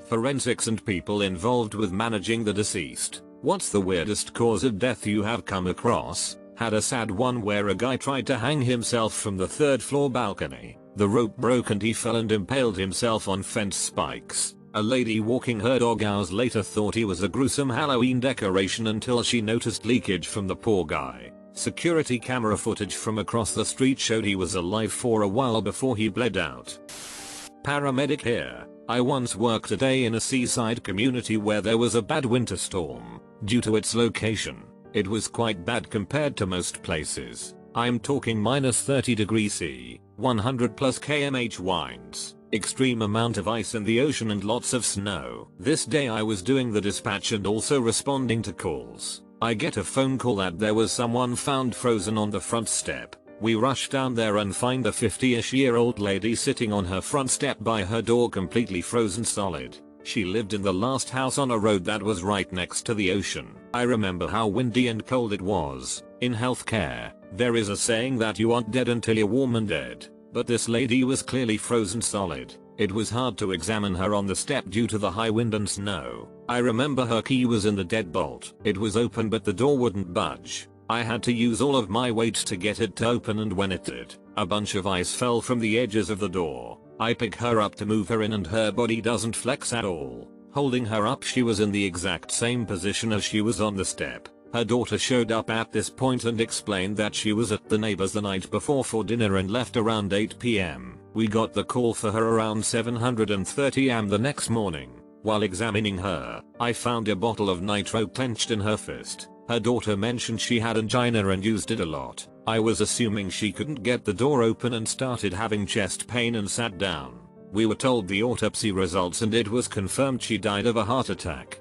forensics and people involved with managing the deceased. What's the weirdest cause of death you have come across? Had a sad one where a guy tried to hang himself from the 3rd floor balcony. The rope broke and he fell and impaled himself on fence spikes. A lady walking her dog hours later thought he was a gruesome Halloween decoration until she noticed leakage from the poor guy. Security camera footage from across the street showed he was alive for a while before he bled out. Paramedic here. I once worked a day in a seaside community where there was a bad winter storm. Due to its location, it was quite bad compared to most places. I'm talking -30°C, 100 plus kmh winds, extreme amount of ice in the ocean and lots of snow. This day I was doing the dispatch and also responding to calls. I get a phone call that there was someone found frozen on the front step. We rush down there and find a 50-ish-year-old lady sitting on her front step by her door completely frozen solid. She lived in the last house on a road that was right next to the ocean. I remember how windy and cold it was. In healthcare, there is a saying that you aren't dead until you're warm and dead. But this lady was clearly frozen solid. It was hard to examine her on the step due to the high wind and snow. I remember her key was in the deadbolt. It was open but the door wouldn't budge. I had to use all of my weight to get it to open, and when it did, a bunch of ice fell from the edges of the door. I pick her up to move her in and her body doesn't flex at all. Holding her up, she was in the exact same position as she was on the step. Her daughter showed up at this point and explained that she was at the neighbors the night before for dinner and left around 8 p.m. We got the call for her around 7:30 am the next morning. While examining her, I found a bottle of nitro clenched in her fist. Her daughter mentioned she had angina and used it a lot. I was assuming she couldn't get the door open and started having chest pain and sat down. We were told the autopsy results and it was confirmed she died of a heart attack.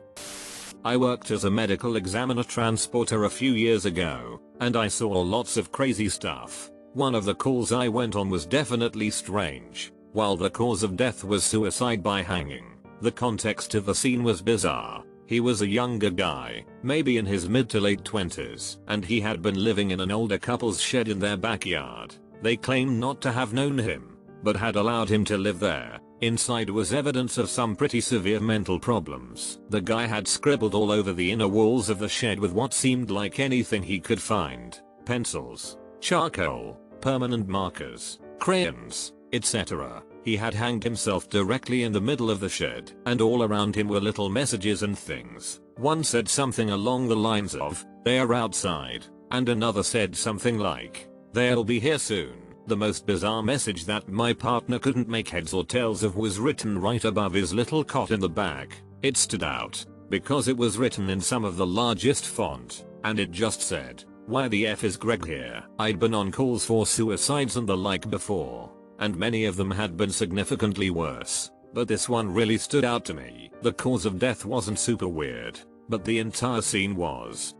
I worked as a medical examiner transporter a few years ago, and I saw lots of crazy stuff. One of the calls I went on was definitely strange. While the cause of death was suicide by hanging, the context of the scene was bizarre. He was a younger guy, maybe in his mid to late 20s, and he had been living in an older couple's shed in their backyard. They claimed not to have known him, but had allowed him to live there. Inside was evidence of some pretty severe mental problems. The guy had scribbled all over the inner walls of the shed with what seemed like anything he could find. Pencils, charcoal, permanent markers, crayons, etc. He had hanged himself directly in the middle of the shed, and all around him were little messages and things. One said something along the lines of, "They are outside," and another said something like, "They'll be here soon." The most bizarre message that my partner couldn't make heads or tails of was written right above his little cot in the back. It stood out, because it was written in some of the largest font, and it just said, "Why the F is Greg here?" I'd been on calls for suicides and the like before, and many of them had been significantly worse, but this one really stood out to me. The cause of death wasn't super weird, but the entire scene was.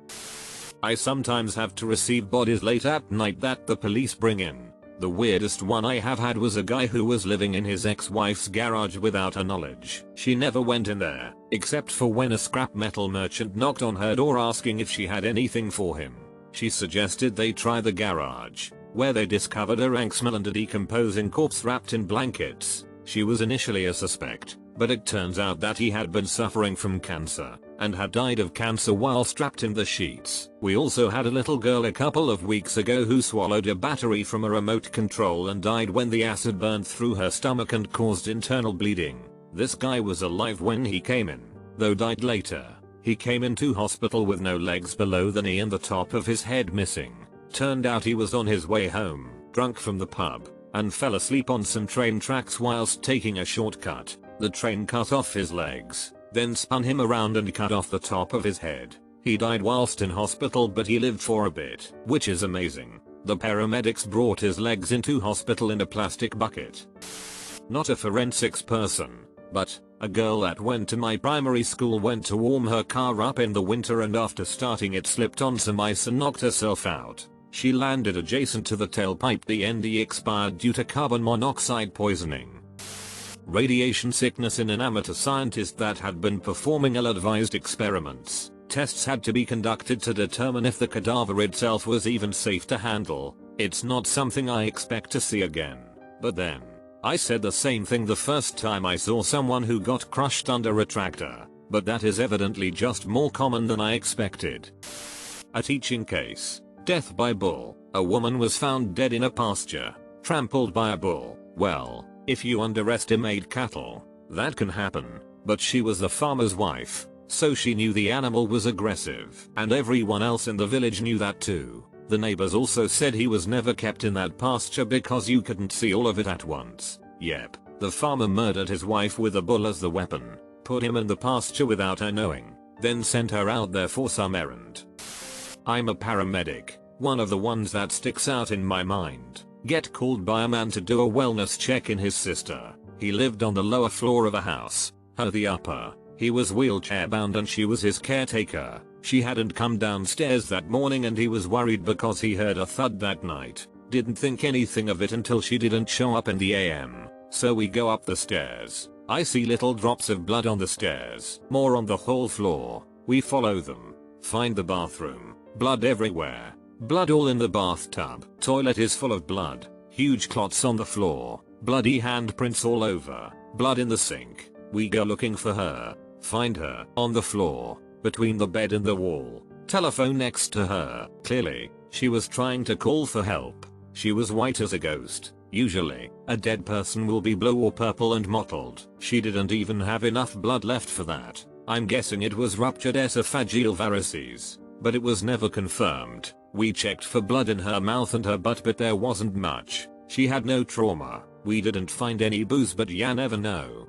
I sometimes have to receive bodies late at night that the police bring in. The weirdest one I have had was a guy who was living in his ex-wife's garage without her knowledge. She never went in there, except for when a scrap metal merchant knocked on her door asking if she had anything for him. She suggested they try the garage, where they discovered a rank smell and a decomposing corpse wrapped in blankets. She was initially a suspect, but it turns out that he had been suffering from cancer, and had died of cancer while strapped in the sheets. We also had a little girl a couple of weeks ago who swallowed a battery from a remote control and died when the acid burned through her stomach and caused internal bleeding. This guy was alive when he came in, though died later. He came into hospital with no legs below the knee and the top of his head missing. Turned out he was on his way home, drunk from the pub, and fell asleep on some train tracks whilst taking a shortcut. The train cut off his legs, then spun him around and cut off the top of his head. He died whilst in hospital, but he lived for a bit, which is amazing. The paramedics brought his legs into hospital in a plastic bucket. Not a forensics person, but a girl that went to my primary school went to warm her car up in the winter, and after starting it slipped on some ice and knocked herself out. She landed adjacent to the tailpipe. The ND expired due to carbon monoxide poisoning. Radiation sickness in an amateur scientist that had been performing ill-advised experiments. Tests had to be conducted to determine if the cadaver itself was even safe to handle. It's not something I expect to see again. But then, I said the same thing the first time I saw someone who got crushed under a tractor, but that is evidently just more common than I expected. A teaching case. Death by bull. A woman was found dead in a pasture, trampled by a bull. Well, if you underestimate cattle, that can happen, but she was the farmer's wife, so she knew the animal was aggressive, and everyone else in the village knew that too. The neighbors also said he was never kept in that pasture because you couldn't see all of it at once. Yep, the farmer murdered his wife with a bull as the weapon, put him in the pasture without her knowing, then sent her out there for some errand. I'm a paramedic. One of the ones that sticks out in my mind. Get called by a man to do a wellness check in his sister. He lived on the lower floor of a house, her the upper. He was wheelchair bound and she was his caretaker. She hadn't come downstairs that morning and he was worried because he heard a thud that night. Didn't think anything of it until she didn't show up in the AM. So we go up the stairs. I see little drops of blood on the stairs. More on the hall floor. We follow them. Find the bathroom. Blood everywhere. Blood all in the bathtub. Toilet is full of blood. Huge clots on the floor. Bloody handprints all over. Blood in the sink. We go looking for her. Find her on the floor, between the bed and the wall. Telephone next to her. Clearly, she was trying to call for help. She was white as a ghost. Usually, a dead person will be blue or purple and mottled. She didn't even have enough blood left for that. I'm guessing it was ruptured esophageal varices, but it was never confirmed. We checked for blood in her mouth and her butt, but there wasn't much. She had no trauma. We didn't find any booze, but ya never know.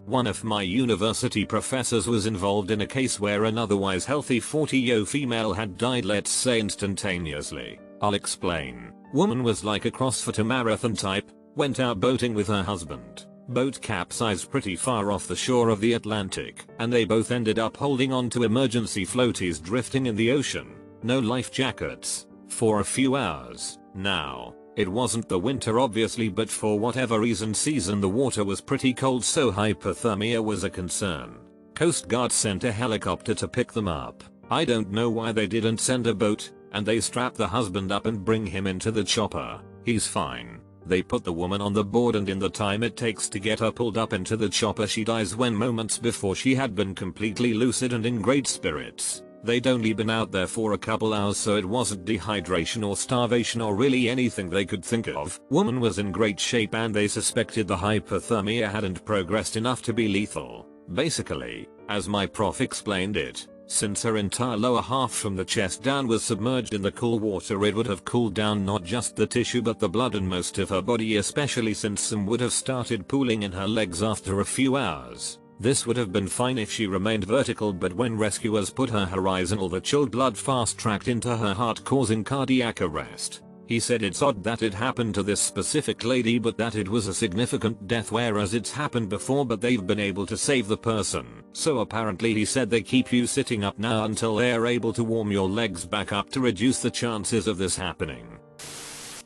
One of my university professors was involved in a case where an otherwise healthy 40-year female had died, let's say instantaneously. I'll explain. Woman was like a CrossFitter marathon type, went out boating with her husband. Boat capsized pretty far off the shore of the Atlantic, and they both ended up holding on to emergency floaties drifting in the ocean. No life jackets. For a few hours. Now, it wasn't the winter obviously, but for whatever season the water was pretty cold, so hypothermia was a concern. Coast Guard sent a helicopter to pick them up. I don't know why they didn't send a boat, and they strapped the husband up and bring him into the chopper. He's fine. They put the woman on the board, and in the time it takes to get her pulled up into the chopper, she dies when moments before she had been completely lucid and in great spirits. They'd only been out there for a couple hours, so it wasn't dehydration or starvation or really anything they could think of. Woman was in great shape and they suspected the hypothermia hadn't progressed enough to be lethal. Basically, as my prof explained it, since her entire lower half from the chest down was submerged in the cool water, it would have cooled down not just the tissue but the blood and most of her body, especially since some would have started pooling in her legs after a few hours. This would have been fine if she remained vertical, but when rescuers put her horizontal, the chilled blood fast-tracked into her heart, causing cardiac arrest. He said it's odd that it happened to this specific lady, but that it was a significant death, whereas it's happened before but they've been able to save the person. So apparently he said they keep you sitting up now until they're able to warm your legs back up to reduce the chances of this happening.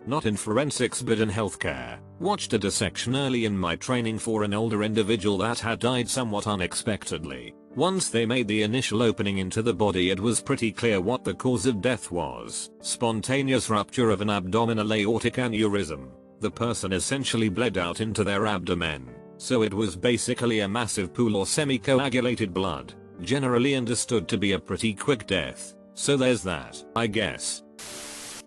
Not in forensics but in healthcare. Watched a dissection early in my training for an older individual that had died somewhat unexpectedly. Once they made the initial opening into the body, it was pretty clear what the cause of death was. Spontaneous rupture of an abdominal aortic aneurysm. The person essentially bled out into their abdomen. So it was basically a massive pool or semi-coagulated blood. Generally understood to be a pretty quick death. So there's that, I guess.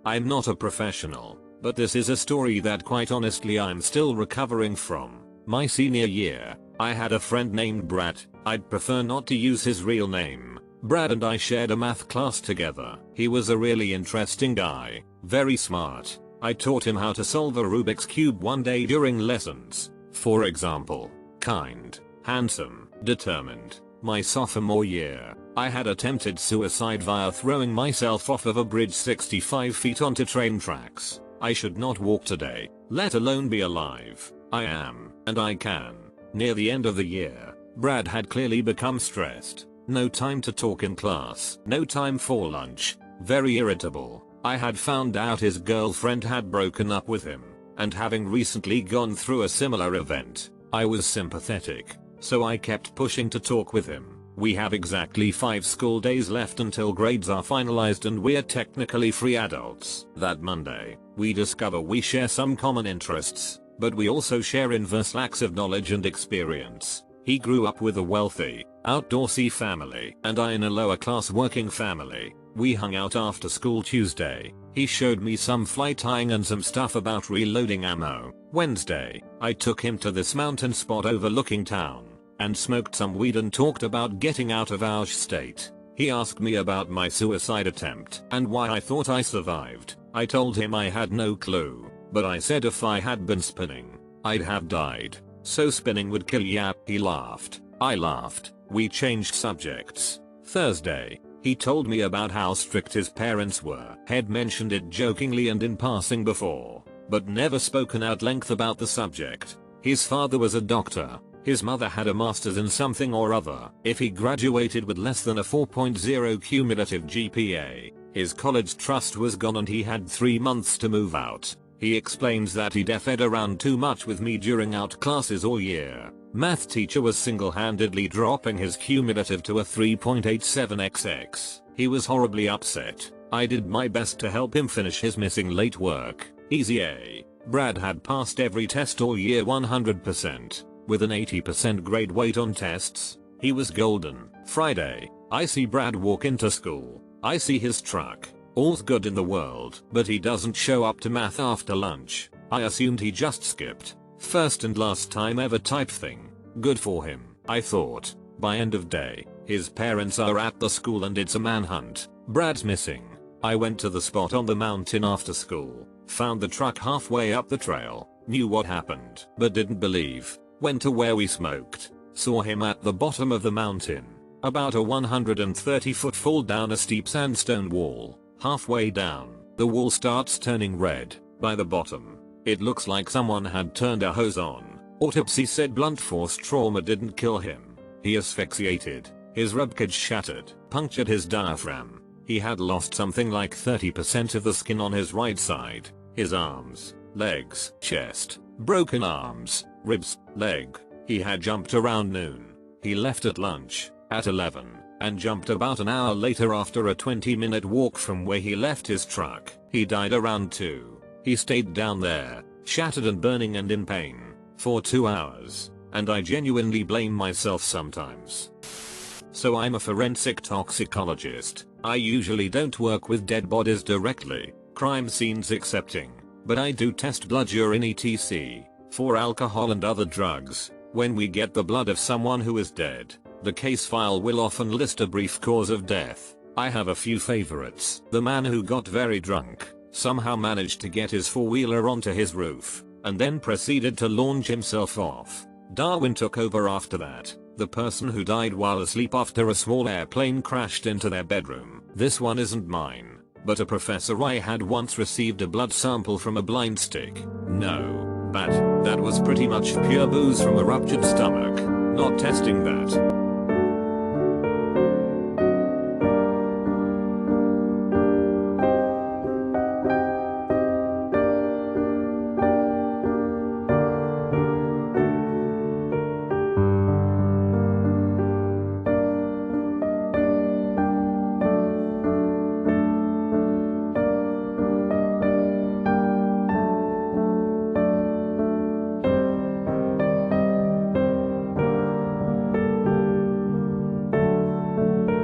I'm not a professional, but this is a story that quite honestly I'm still recovering from. My senior year, I had a friend named Brad. I'd prefer not to use his real name. Brad and I shared a math class together. He was a really interesting guy, very smart. I taught him how to solve a Rubik's Cube one day during lessons. For example, kind, handsome, determined. My sophomore year, I had attempted suicide via throwing myself off of a bridge 65 feet onto train tracks. I should not walk today, let alone be alive. I am, and I can. Near the end of the year, Brad had clearly become stressed. No time to talk in class, no time for lunch, very irritable. I had found out his girlfriend had broken up with him, and having recently gone through a similar event, I was sympathetic. So I kept pushing to talk with him. We have exactly 5 school days left until grades are finalized and we're technically free adults. That Monday, we discover we share some common interests. but we also share inverse lacks of knowledge and experience. He grew up with a wealthy, outdoorsy family and I in a lower class working family. We hung out after school Tuesday. He showed me some fly tying and some stuff about reloading ammo. Wednesday, I took him to this mountain spot overlooking town and smoked some weed and talked about getting out of our state. He asked me about my suicide attempt and why I thought I survived. I told him I had no clue, but I said if I had been spinning, I'd have died. So spinning would kill ya. He laughed. I laughed. We changed subjects. Thursday, he told me about how strict his parents were. Had mentioned it jokingly and in passing before, but never spoken at length about the subject. His father was a doctor. His mother had a master's in something or other. If he graduated with less than a 4.0 cumulative GPA, his college trust was gone and he had 3 months to move out. He explains that he deafed around too much with me during out classes all year. Math teacher was single-handedly dropping his cumulative to a 3.87xx. He was horribly upset. I did my best to help him finish his missing late work. Easy A. Brad had passed every test all year 100%. With an 80% grade weight on tests. He was golden. Friday, I see Brad walk into school. I see his truck. All's good in the world, but he doesn't show up to math after lunch. I assumed he just skipped. First and last time ever type thing. Good for him, I thought. By end of day, his parents are at the school and it's a manhunt. Brad's missing. I went to the spot on the mountain after school. Found the truck halfway up the trail. Knew what happened, but didn't believe. Went to where we smoked. Saw him at the bottom of the mountain. About a 130-foot fall down a steep sandstone wall. Halfway down, the wall starts turning red. By the bottom, it looks like someone had turned a hose on. Autopsy said blunt force trauma didn't kill him. He asphyxiated. His ribcage shattered, punctured his diaphragm. He had lost something like 30% of the skin on his right side. His arms, legs, chest, broken arms, ribs, leg. He had jumped around noon. He left at lunch, at 11, and jumped about an hour later after a 20-minute walk from where he left his truck. He died around 2. He stayed down there, shattered and burning and in pain, for 2 hours, and I genuinely blame myself sometimes. So I'm a forensic toxicologist. I usually don't work with dead bodies directly, crime scenes excepting, but I do test blood, urine, etc. for alcohol and other drugs. When we get the blood of someone who is dead, the case file will often list a brief cause of death. I have a few favorites. The man who got very drunk, somehow managed to get his four-wheeler onto his roof, and then proceeded to launch himself off. Darwin took over after that. The person who died while asleep after a small airplane crashed into their bedroom. This one isn't mine, but a professor I had once received a blood sample from a blind stick. No, but that was pretty much pure booze from a ruptured stomach. Not testing that.